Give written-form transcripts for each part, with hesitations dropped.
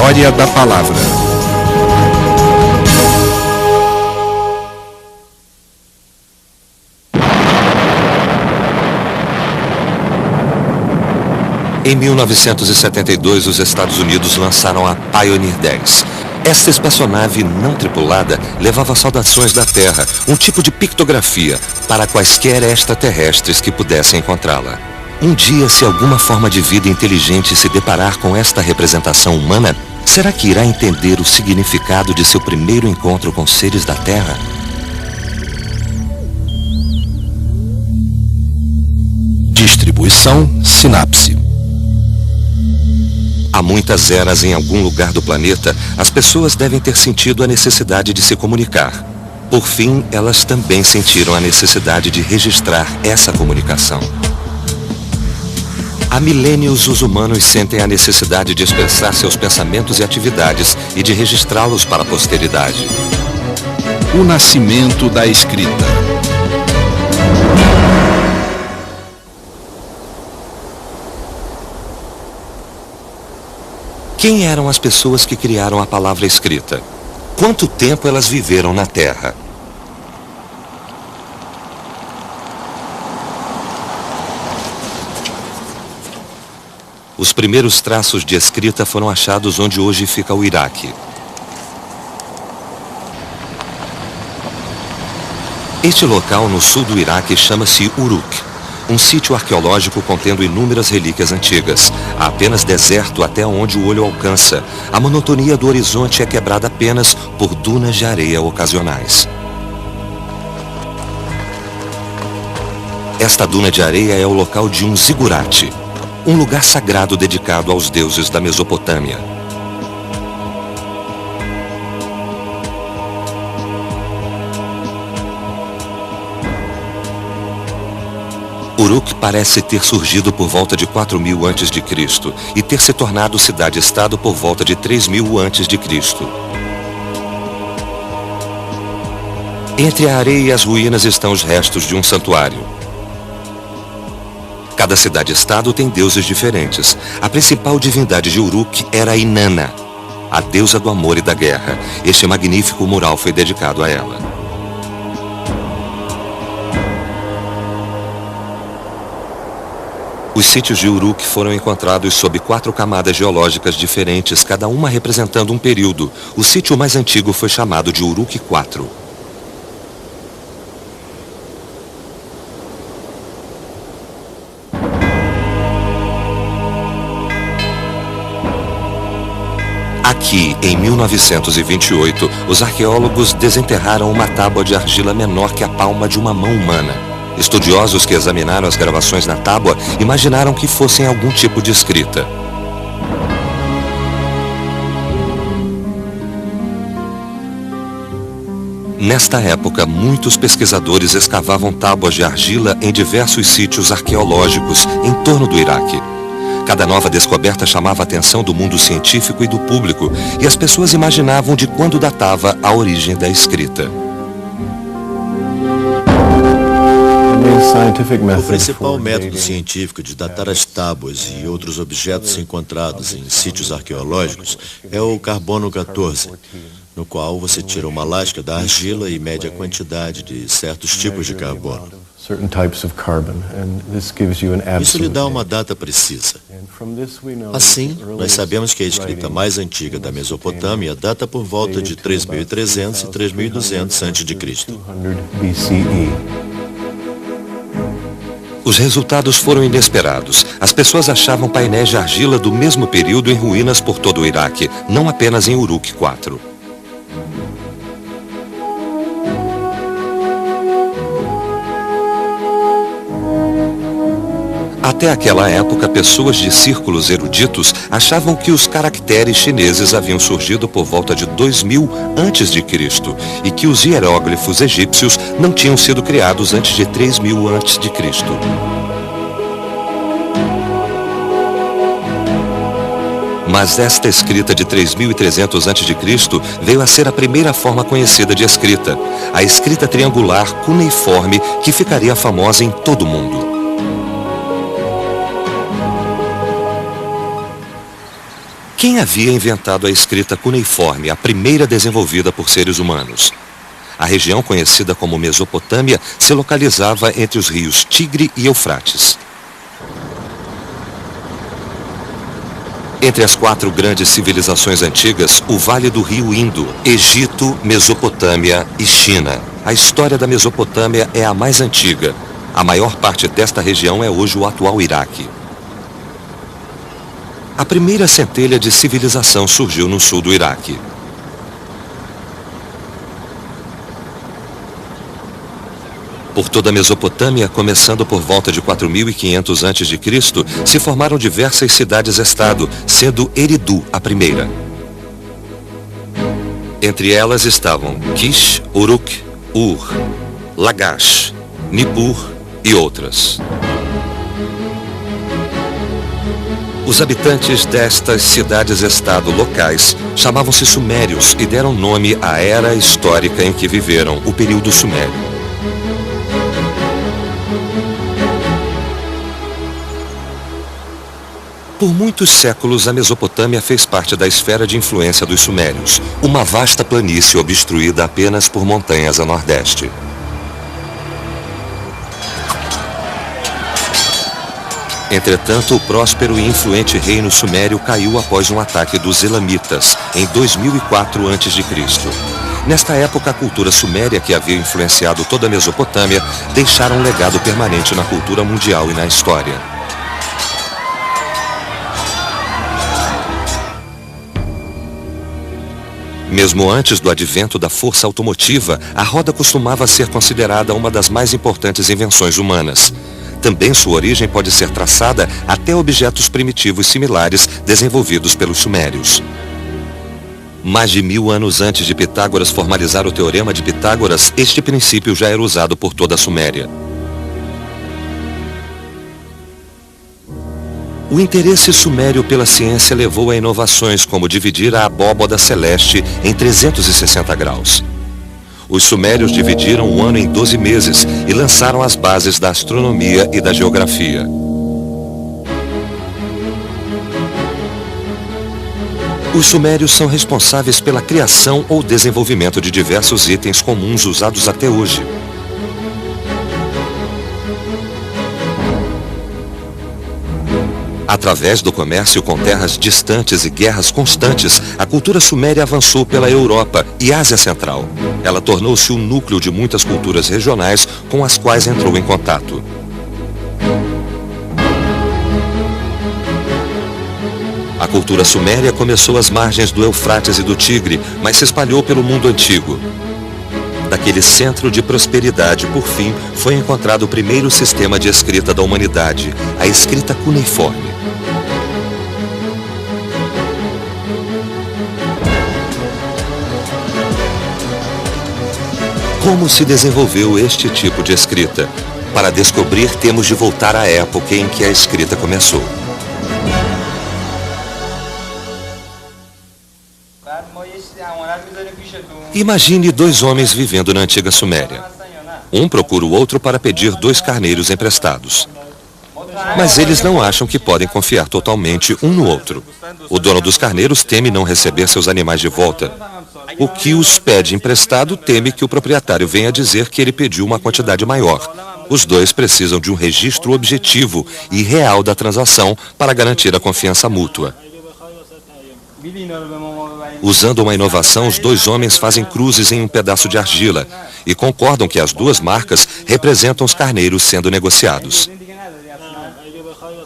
História da Palavra. Em 1972, os Estados Unidos lançaram a Pioneer 10. Esta espaçonave não tripulada levava saudações da Terra, um tipo de pictografia, para quaisquer extraterrestres que pudessem encontrá-la. Um dia, se alguma forma de vida inteligente se deparar com esta representação humana, será que irá entender o significado de seu primeiro encontro com seres da Terra? Distribuição Sinapse. Há muitas eras em algum lugar do planeta, as pessoas devem ter sentido a necessidade de se comunicar. Por fim, elas também sentiram a necessidade de registrar essa comunicação. Há milênios, os humanos sentem a necessidade de expressar seus pensamentos e atividades e de registrá-los para a posteridade. O nascimento da escrita. Quem eram as pessoas que criaram a palavra escrita? Quanto tempo elas viveram na Terra? Os primeiros traços de escrita foram achados onde hoje fica o Iraque. Este local no sul do Iraque chama-se Uruk, um sítio arqueológico contendo inúmeras relíquias antigas. Há apenas deserto até onde o olho alcança. A monotonia do horizonte é quebrada apenas por dunas de areia ocasionais. Esta duna de areia é o local de um zigurate, um lugar sagrado dedicado aos deuses da Mesopotâmia. Uruk parece ter surgido por volta de 4.000 a.C. e ter se tornado cidade-estado por volta de 3.000 a.C. Entre a areia e as ruínas estão os restos de um santuário. Cada cidade-estado tem deuses diferentes. A principal divindade de Uruk era Inanna, a deusa do amor e da guerra. Este magnífico mural foi dedicado a ela. Os sítios de Uruk foram encontrados sob 4 camadas geológicas diferentes, cada uma representando um período. O sítio mais antigo foi chamado de Uruk IV. Aqui, em 1928, os arqueólogos desenterraram uma tábua de argila menor que a palma de uma mão humana. Estudiosos que examinaram as gravações na tábua imaginaram que fossem algum tipo de escrita. Nesta época, muitos pesquisadores escavavam tábuas de argila em diversos sítios arqueológicos em torno do Iraque. Cada nova descoberta chamava a atenção do mundo científico e do público, e as pessoas imaginavam de quando datava a origem da escrita. O principal método científico de datar as tábuas e outros objetos encontrados em sítios arqueológicos é o carbono 14, no qual você tira uma lasca da argila e mede a quantidade de certos tipos de carbono. Isso lhe dá uma data precisa. Assim, nós sabemos que a escrita mais antiga da Mesopotâmia data por volta de 3.300 e 3.200 a.C. Os resultados foram inesperados. As pessoas achavam painéis de argila do mesmo período em ruínas por todo o Iraque, não apenas em Uruk IV. A Até aquela época, pessoas de círculos eruditos achavam que os caracteres chineses haviam surgido por volta de 2000 a.C. e que os hieróglifos egípcios não tinham sido criados antes de 3000 a.C. Mas esta escrita de 3300 a.C. veio a ser a primeira forma conhecida de escrita, a escrita triangular cuneiforme que ficaria famosa em todo o mundo. Quem havia inventado a escrita cuneiforme, a primeira desenvolvida por seres humanos? A região conhecida como Mesopotâmia se localizava entre os rios Tigre e Eufrates. Entre as 4 grandes civilizações antigas, o Vale do Rio Indo, Egito, Mesopotâmia e China. A história da Mesopotâmia é a mais antiga. A maior parte desta região é hoje o atual Iraque. A primeira centelha de civilização surgiu no sul do Iraque. Por toda a Mesopotâmia, começando por volta de 4500 a.C., se formaram diversas cidades-estado, sendo Eridu a primeira. Entre elas estavam Kish, Uruk, Ur, Lagash, Nippur e outras. Os habitantes destas cidades-estado locais chamavam-se sumérios e deram nome à era histórica em que viveram, o período sumério. Por muitos séculos, a Mesopotâmia fez parte da esfera de influência dos sumérios, uma vasta planície obstruída apenas por montanhas a nordeste. Entretanto, o próspero e influente reino sumério caiu após um ataque dos Elamitas, em 2004 a.C. Nesta época, a cultura suméria, que havia influenciado toda a Mesopotâmia, deixara um legado permanente na cultura mundial e na história. Mesmo antes do advento da força automotiva, a roda costumava ser considerada uma das mais importantes invenções humanas. Também sua origem pode ser traçada até objetos primitivos similares desenvolvidos pelos sumérios. Mais de 1000 anos antes de Pitágoras formalizar o Teorema de Pitágoras, este princípio já era usado por toda a Suméria. O interesse sumério pela ciência levou a inovações como dividir a abóbada celeste em 360 graus. Os sumérios dividiram o ano em 12 meses e lançaram as bases da astronomia e da geografia. Os sumérios são responsáveis pela criação ou desenvolvimento de diversos itens comuns usados até hoje. Através do comércio com terras distantes e guerras constantes, a cultura suméria avançou pela Europa e Ásia Central. Ela tornou-se o núcleo de muitas culturas regionais com as quais entrou em contato. A cultura suméria começou às margens do Eufrates e do Tigre, mas se espalhou pelo mundo antigo. Daquele centro de prosperidade, por fim, foi encontrado o primeiro sistema de escrita da humanidade, a escrita cuneiforme. Como se desenvolveu este tipo de escrita? Para descobrir, temos de voltar à época em que a escrita começou. Imagine 2 homens vivendo na antiga Suméria. Um procura o outro para pedir 2 carneiros emprestados. Mas eles não acham que podem confiar totalmente um no outro. O dono dos carneiros teme não receber seus animais de volta. O que os pede emprestado teme que o proprietário venha dizer que ele pediu uma quantidade maior. Os 2 precisam de um registro objetivo e real da transação para garantir a confiança mútua. Usando uma inovação, os 2 homens fazem cruzes em um pedaço de argila e concordam que as 2 marcas representam os carneiros sendo negociados.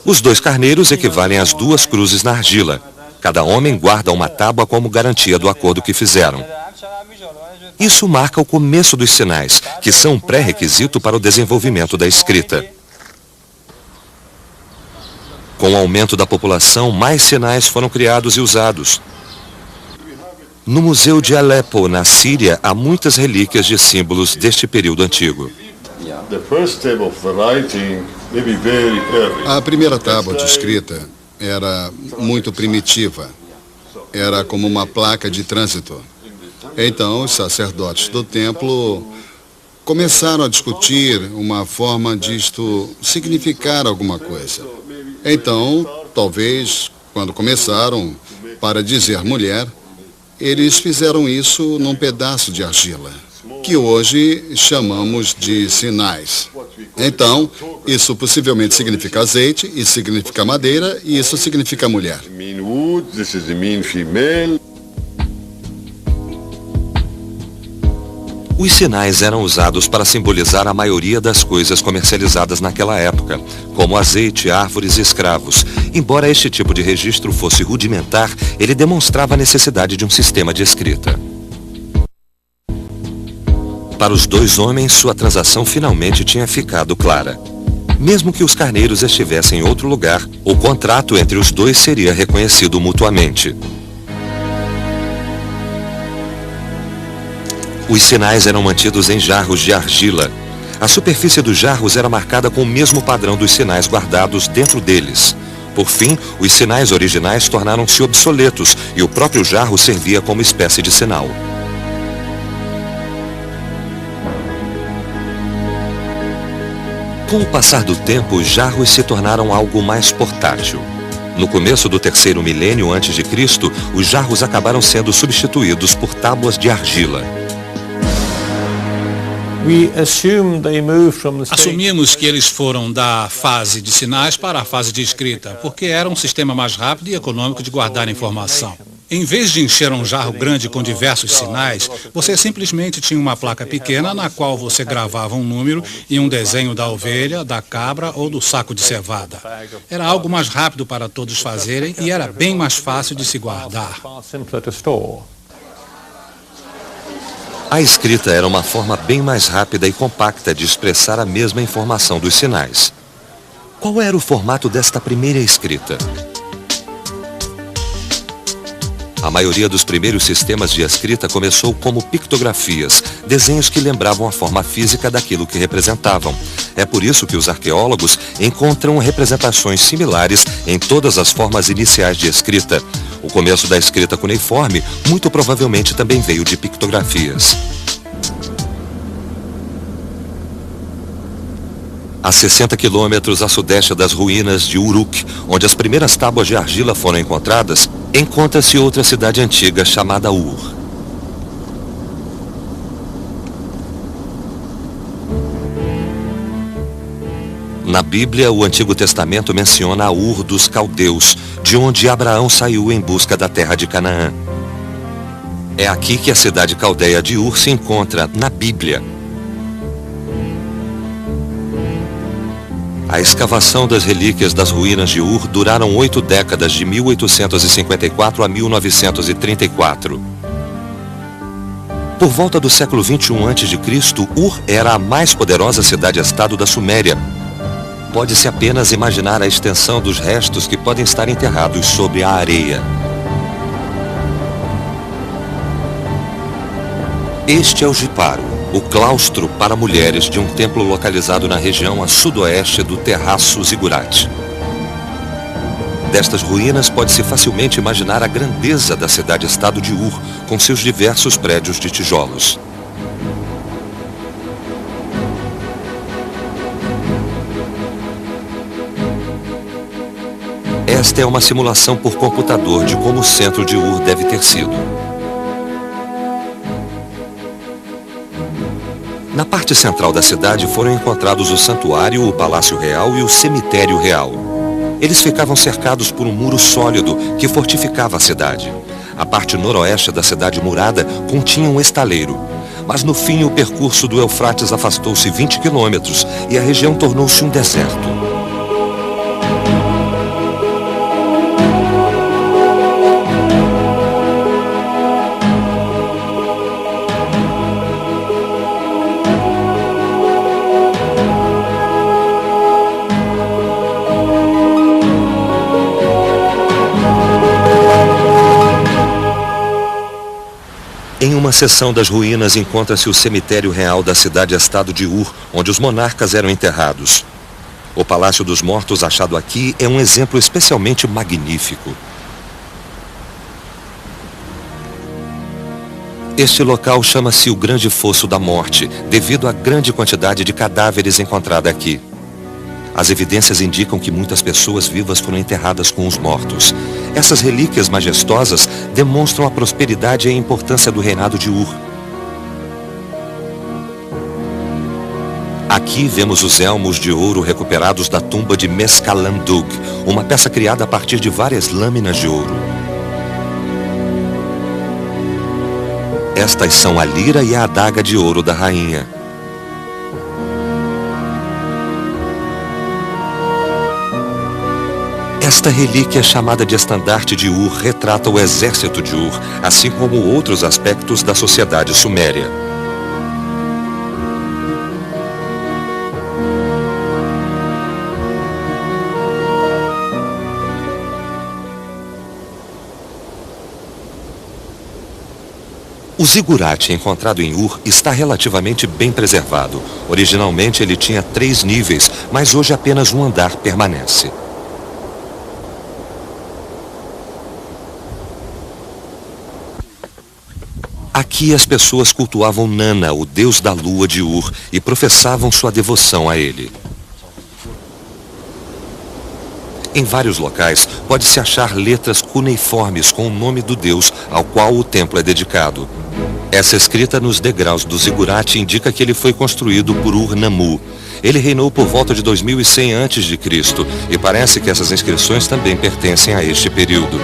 Os 2 carneiros equivalem às 2 cruzes na argila. Cada homem guarda uma tábua como garantia do acordo que fizeram. Isso marca o começo dos sinais, que são um pré-requisito para o desenvolvimento da escrita. Com o aumento da população, mais sinais foram criados e usados. No Museu de Alepo, na Síria, há muitas relíquias de símbolos deste período antigo. A primeira tábua de escrita era muito primitiva. Era como uma placa de trânsito. Então, os sacerdotes do templo começaram a discutir uma forma disto significar alguma coisa. Então, talvez, quando começaram, para dizer mulher, eles fizeram isso num pedaço de argila, que hoje chamamos de sinais. Então, isso possivelmente significa azeite, isso significa madeira, e isso significa mulher. Os sinais eram usados para simbolizar a maioria das coisas comercializadas naquela época, como azeite, árvores e escravos. Embora este tipo de registro fosse rudimentar, ele demonstrava a necessidade de um sistema de escrita. Para os dois homens, sua transação finalmente tinha ficado clara. Mesmo que os carneiros estivessem em outro lugar, o contrato entre os dois seria reconhecido mutuamente. Os sinais eram mantidos em jarros de argila. A superfície dos jarros era marcada com o mesmo padrão dos sinais guardados dentro deles. Por fim, os sinais originais tornaram-se obsoletos e o próprio jarro servia como espécie de sinal. Com o passar do tempo, os jarros se tornaram algo mais portátil. No começo do terceiro milênio antes de Cristo, os jarros acabaram sendo substituídos por tábuas de argila. Assumimos que eles foram da fase de sinais para a fase de escrita, porque era um sistema mais rápido e econômico de guardar informação. Em vez de encher um jarro grande com diversos sinais, você simplesmente tinha uma placa pequena na qual você gravava um número e um desenho da ovelha, da cabra ou do saco de cevada. Era algo mais rápido para todos fazerem e era bem mais fácil de se guardar. A escrita era uma forma bem mais rápida e compacta de expressar a mesma informação dos sinais. Qual era o formato desta primeira escrita? A maioria dos primeiros sistemas de escrita começou como pictografias, desenhos que lembravam a forma física daquilo que representavam. É por isso que os arqueólogos encontram representações similares em todas as formas iniciais de escrita. O começo da escrita cuneiforme muito provavelmente também veio de pictografias. A 60 quilômetros a sudeste das ruínas de Uruk, onde as primeiras tábuas de argila foram encontradas, encontra-se outra cidade antiga chamada Ur. Na Bíblia, o Antigo Testamento menciona a Ur dos Caldeus, de onde Abraão saiu em busca da terra de Canaã. É aqui que a cidade caldeia de Ur se encontra na Bíblia. A escavação das relíquias das ruínas de Ur duraram 8 décadas, de 1854 a 1934. Por volta do século 21 a.C., Ur era a mais poderosa cidade-estado da Suméria. Pode-se apenas imaginar a extensão dos restos que podem estar enterrados sobre a areia. Este é o Jiparo, o claustro para mulheres de um templo localizado na região a sudoeste do Terraço Zigurate. Destas ruínas pode-se facilmente imaginar a grandeza da cidade-estado de Ur, com seus diversos prédios de tijolos. Esta é uma simulação por computador de como o centro de Ur deve ter sido. Na parte central da cidade foram encontrados o santuário, o palácio real e o cemitério real. Eles ficavam cercados por um muro sólido que fortificava a cidade. A parte noroeste da cidade murada continha um estaleiro. Mas no fim o percurso do Eufrates afastou-se 20 quilômetros e a região tornou-se um deserto. Em uma seção das ruínas encontra-se o cemitério real da cidade-estado de Ur, onde os monarcas eram enterrados. O Palácio dos Mortos achado aqui é um exemplo especialmente magnífico. Este local chama-se o Grande Fosso da Morte, devido à grande quantidade de cadáveres encontrada aqui. As evidências indicam que muitas pessoas vivas foram enterradas com os mortos. Essas relíquias majestosas demonstram a prosperidade e a importância do reinado de Ur. Aqui vemos os elmos de ouro recuperados da tumba de Mescalandug, uma peça criada a partir de várias lâminas de ouro. Estas são a lira e a adaga de ouro da rainha. Esta relíquia chamada de estandarte de Ur retrata o exército de Ur, assim como outros aspectos da sociedade suméria. O zigurate encontrado em Ur está relativamente bem preservado. Originalmente ele tinha 3 níveis, mas hoje apenas um andar permanece. Aqui as pessoas cultuavam Nana, o deus da lua de Ur, e professavam sua devoção a ele. Em vários locais pode-se achar letras cuneiformes com o nome do deus ao qual o templo é dedicado. Essa escrita nos degraus do zigurate indica que ele foi construído por Ur-Nammu. Ele reinou por volta de 2100 a.C. e parece que essas inscrições também pertencem a este período.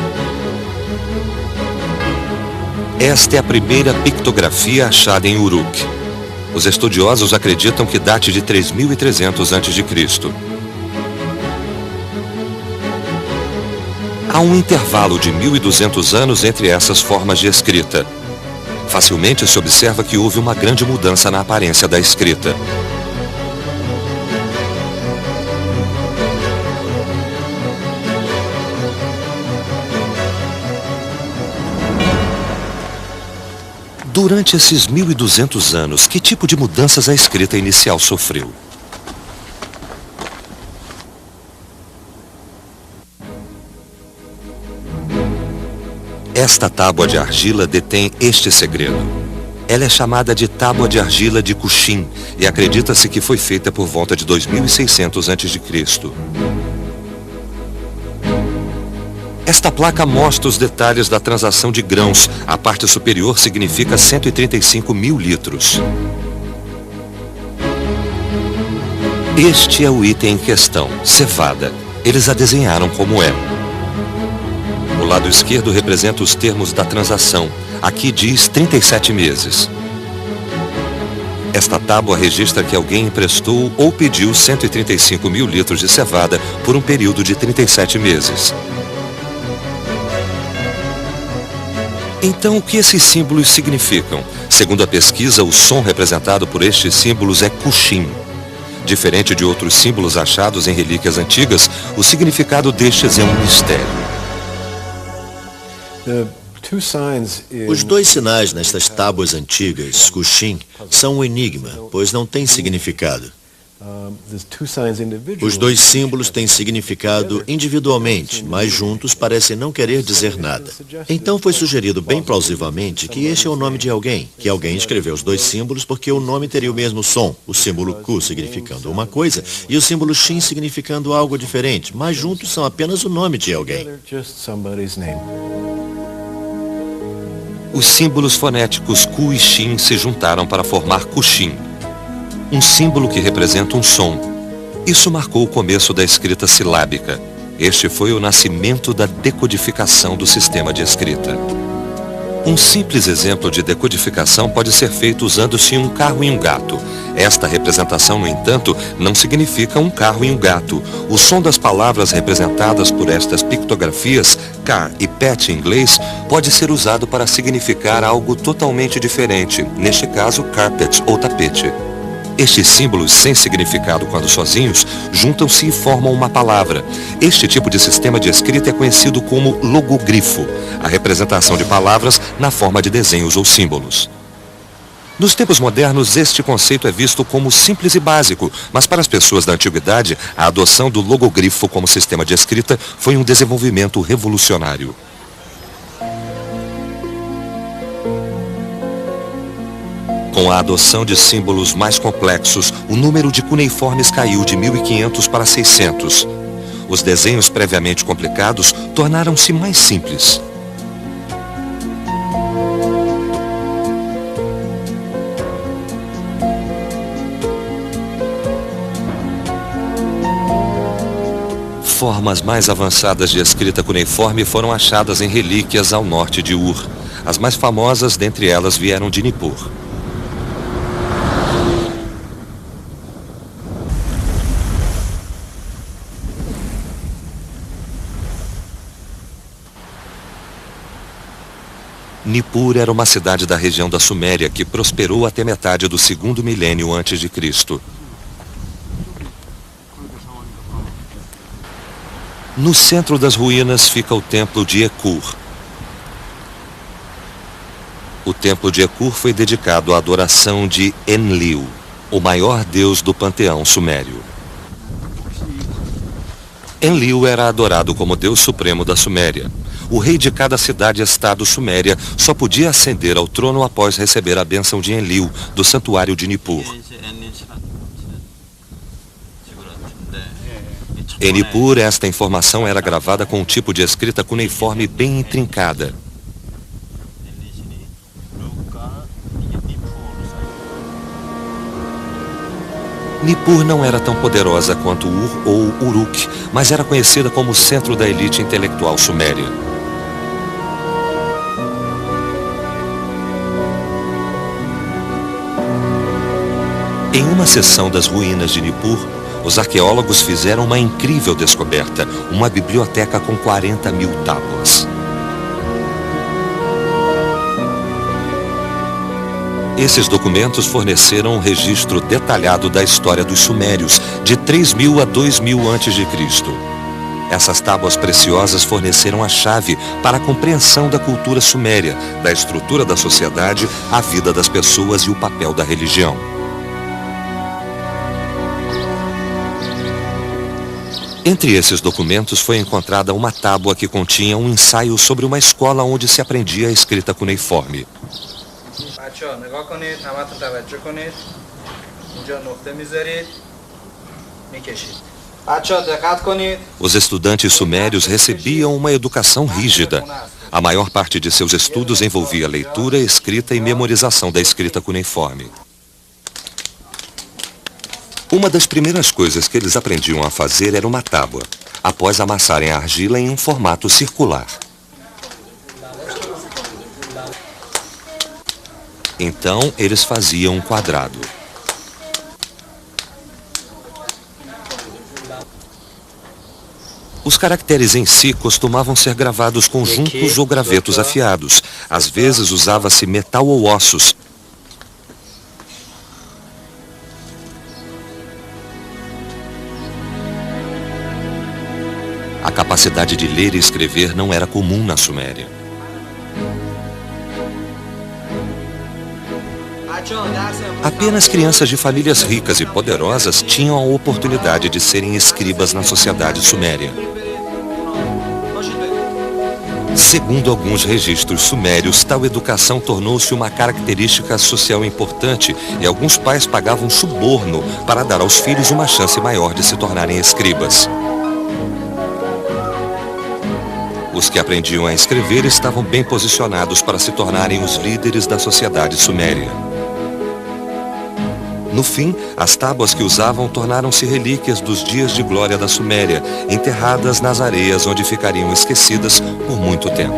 Esta é a primeira pictografia achada em Uruk. Os estudiosos acreditam que date de 3300 a.C. Há um intervalo de 1200 anos entre essas formas de escrita. Facilmente se observa que houve uma grande mudança na aparência da escrita. Durante esses 1200 anos, que tipo de mudanças a escrita inicial sofreu? Esta tábua de argila detém este segredo. Ela é chamada de Tábua de Argila de Cushin e acredita-se que foi feita por volta de 2600 a.C. Esta placa mostra os detalhes da transação de grãos. A parte superior significa 135 mil litros. Este é o item em questão, cevada. Eles a desenharam como é. O lado esquerdo representa os termos da transação. Aqui diz 37 meses. Esta tábua registra que alguém emprestou ou pediu 135 mil litros de cevada por um período de 37 meses. Então, o que esses símbolos significam? Segundo a pesquisa, o som representado por estes símbolos é Cushin. Diferente de outros símbolos achados em relíquias antigas, o significado destes é um mistério. Os 2 sinais nestas tábuas antigas, Cushin, são um enigma, pois não têm significado. Os 2 símbolos têm significado individualmente, mas juntos parecem não querer dizer nada. Então foi sugerido bem plausivelmente que este é o nome de alguém, que alguém escreveu os 2 símbolos porque o nome teria o mesmo som, o símbolo Ku significando uma coisa e o símbolo Shin significando algo diferente, mas juntos são apenas o nome de alguém. Os símbolos fonéticos Ku e Shin se juntaram para formar Cushin, um símbolo que representa um som. Isso marcou o começo da escrita silábica. Este foi o nascimento da decodificação do sistema de escrita. Um simples exemplo de decodificação pode ser feito usando-se um carro e um gato. Esta representação, no entanto, não significa um carro e um gato. O som das palavras representadas por estas pictografias, car e pet em inglês, pode ser usado para significar algo totalmente diferente, neste caso carpet ou tapete. Estes símbolos, sem significado quando sozinhos, juntam-se e formam uma palavra. Este tipo de sistema de escrita é conhecido como logogrifo, a representação de palavras na forma de desenhos ou símbolos. Nos tempos modernos, este conceito é visto como simples e básico, mas para as pessoas da antiguidade, a adoção do logogrifo como sistema de escrita foi um desenvolvimento revolucionário. Com a adoção de símbolos mais complexos, o número de cuneiformes caiu de 1.500 para 600. Os desenhos previamente complicados tornaram-se mais simples. Formas mais avançadas de escrita cuneiforme foram achadas em relíquias ao norte de Ur. As mais famosas dentre elas vieram de Nippur. Nippur era uma cidade da região da Suméria que prosperou até metade do 2º milênio antes de Cristo. No centro das ruínas fica o templo de Ekur. O templo de Ekur foi dedicado à adoração de Enlil, o maior deus do panteão sumério. Enlil era adorado como deus supremo da Suméria. O rei de cada cidade-estado suméria só podia ascender ao trono após receber a bênção de Enlil, do santuário de Nippur. Em Nippur, esta informação era gravada com um tipo de escrita cuneiforme bem intrincada. Nippur não era tão poderosa quanto Ur ou Uruk, mas era conhecida como o centro da elite intelectual suméria. Em uma seção das ruínas de Nippur, os arqueólogos fizeram uma incrível descoberta, uma biblioteca com 40.000 tábuas. Esses documentos forneceram um registro detalhado da história dos sumérios, de 3.000 a 2.000 a.C. Essas tábuas preciosas forneceram a chave para a compreensão da cultura suméria, da estrutura da sociedade, a vida das pessoas e o papel da religião. Entre esses documentos foi encontrada uma tábua que continha um ensaio sobre uma escola onde se aprendia a escrita cuneiforme. Os estudantes sumérios recebiam uma educação rígida. A maior parte de seus estudos envolvia leitura, escrita e memorização da escrita cuneiforme. Uma das primeiras coisas que eles aprendiam a fazer era uma tábua, após amassarem a argila em um formato circular. Então, eles faziam um quadrado. Os caracteres em si costumavam ser gravados com juncos ou gravetos afiados. Às vezes usava-se metal ou ossos. A capacidade de ler e escrever não era comum na Suméria. Apenas crianças de famílias ricas e poderosas tinham a oportunidade de serem escribas na sociedade suméria. Segundo alguns registros sumérios, tal educação tornou-se uma característica social importante e alguns pais pagavam suborno para dar aos filhos uma chance maior de se tornarem escribas. Os que aprendiam a escrever estavam bem posicionados para se tornarem os líderes da sociedade suméria. No fim, as tábuas que usavam tornaram-se relíquias dos dias de glória da Suméria, enterradas nas areias onde ficariam esquecidas por muito tempo.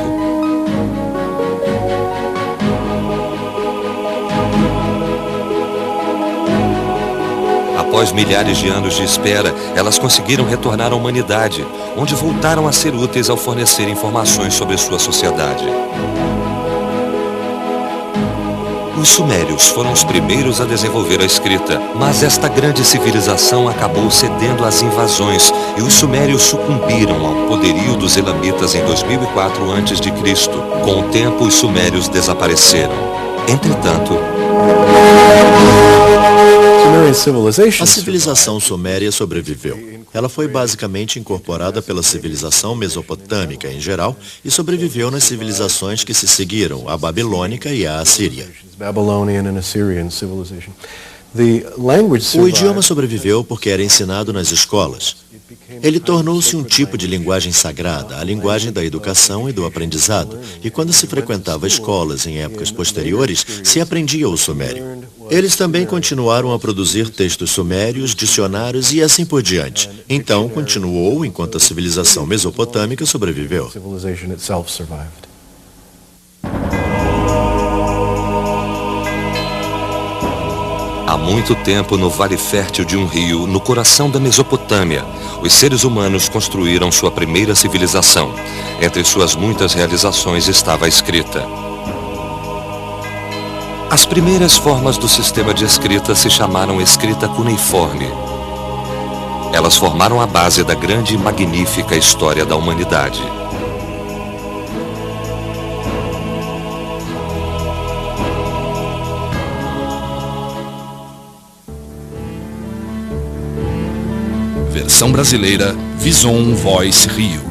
Após milhares de anos de espera, elas conseguiram retornar à humanidade, onde voltaram a ser úteis ao fornecer informações sobre sua sociedade. Os sumérios foram os primeiros a desenvolver a escrita, mas esta grande civilização acabou cedendo às invasões e os sumérios sucumbiram ao poderio dos elamitas em 2004 a.C. Com o tempo, os sumérios desapareceram. Entretanto, a civilização suméria sobreviveu. Ela foi basicamente incorporada pela civilização mesopotâmica em geral e sobreviveu nas civilizações que se seguiram, a babilônica e a assíria. O idioma sobreviveu porque era ensinado nas escolas. Ele tornou-se um tipo de linguagem sagrada, a linguagem da educação e do aprendizado. E quando se frequentava escolas em épocas posteriores, se aprendia o sumério. Eles também continuaram a produzir textos sumérios, dicionários e assim por diante. Então, continuou enquanto a civilização mesopotâmica sobreviveu. Há muito tempo, no vale fértil de um rio, no coração da Mesopotâmia, os seres humanos construíram sua primeira civilização. Entre suas muitas realizações estava a escrita. As primeiras formas do sistema de escrita se chamaram escrita cuneiforme. Elas formaram a base da grande e magnífica história da humanidade. Versão brasileira, Vison Voice Rio.